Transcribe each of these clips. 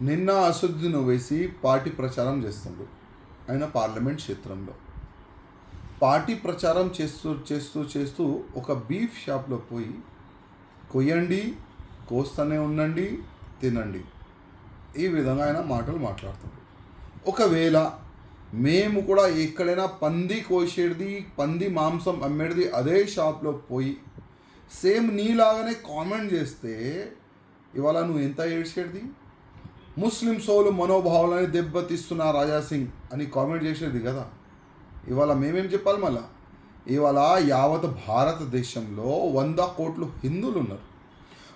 నిన్న అసదుద్దీన్ ఓవైసీ పార్టీ ప్రచారం చేస్తుండు. ఆయన పార్లమెంట్ క్షేత్రంలో పార్టీ ప్రచారం చేస్తూ చేస్తూ చేస్తూ ఒక బీఫ్ షాప్లో పోయి కొయ్యండి, కోస్తూనే ఉండండి, తినండి, ఈ విధంగా ఆయన మాటలు మాట్లాడుతుండ్రు. ఒకవేళ మేము కూడా ఎక్కడైనా పంది కోసేది, పంది మాంసం అమ్మేది అదే షాప్లో పోయి సేమ్ నీలాగానే కామెంట్ చేస్తే ఇవాళ నువ్వు ఎంత ఏడ్చేది? ముస్లిం సోలు మనోభావాలని దెబ్బతీస్తున్న రాజాసింగ్ అని కామెంట్ చేసేది కదా. ఇవాళ మేమేం చెప్పాలి? మళ్ళా ఇవాళ యావత్ భారతదేశంలో 100 కోట్లు హిందువులు ఉన్నారు.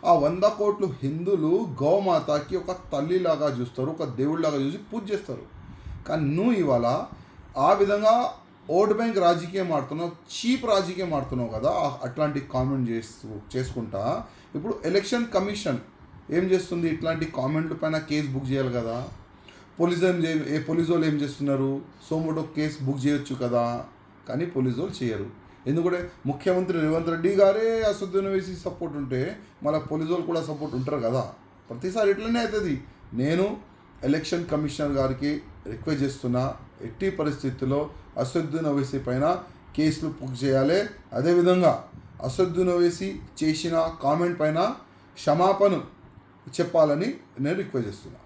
ఆ 100 కోట్లు హిందువులు గోమాతకి ఒక తల్లిలాగా చూస్తారు, ఒక దేవుడిలాగా చూసి పూజ చేస్తారు. కానీ నువ్వు ఇవాళ ఆ విధంగా ఓట్ బ్యాంక్ రాజకీయం ఆడుతున్నావు, చీప్ రాజకీయం ఆడుతున్నావు కదా. అట్లాంటి కామెంట్ చేసుకుంటా ఇప్పుడు ఎలక్షన్ కమిషన్ ఏం చేస్తుంది? ఇట్లాంటి కామెంట్ల పైన కేసు బుక్ చేయాలి కదా. పోలీసు వాళ్ళు ఏం చేస్తున్నారు? సోమోటో కేసు బుక్ చేయొచ్చు కదా, కానీ పోలీసు వాళ్ళు చేయరు. ఎందుకంటే ముఖ్యమంత్రి రేవంత్ రెడ్డి గారే అసదుద్దీన్ ఓవైసీ సపోర్ట్ ఉంటే మళ్ళీ పోలీసు వాళ్ళు కూడా సపోర్ట్ ఉంటారు కదా. ప్రతిసారి ఇట్లనే అవుతుంది. నేను ఎలక్షన్ కమిషనర్ గారికి రిక్వెస్ట్ చేస్తున్నా, ఎట్టి పరిస్థితుల్లో అసదుద్దీన్ ఓవైసీ పైన కేసులు బుక్ చేయాలి. అదేవిధంగా అసదుద్దీన్ ఓవైసీ చేసిన కామెంట్ పైన క్షమాపణ చెప్పాలని నేను రిక్వెస్ట్ చేస్తున్నా.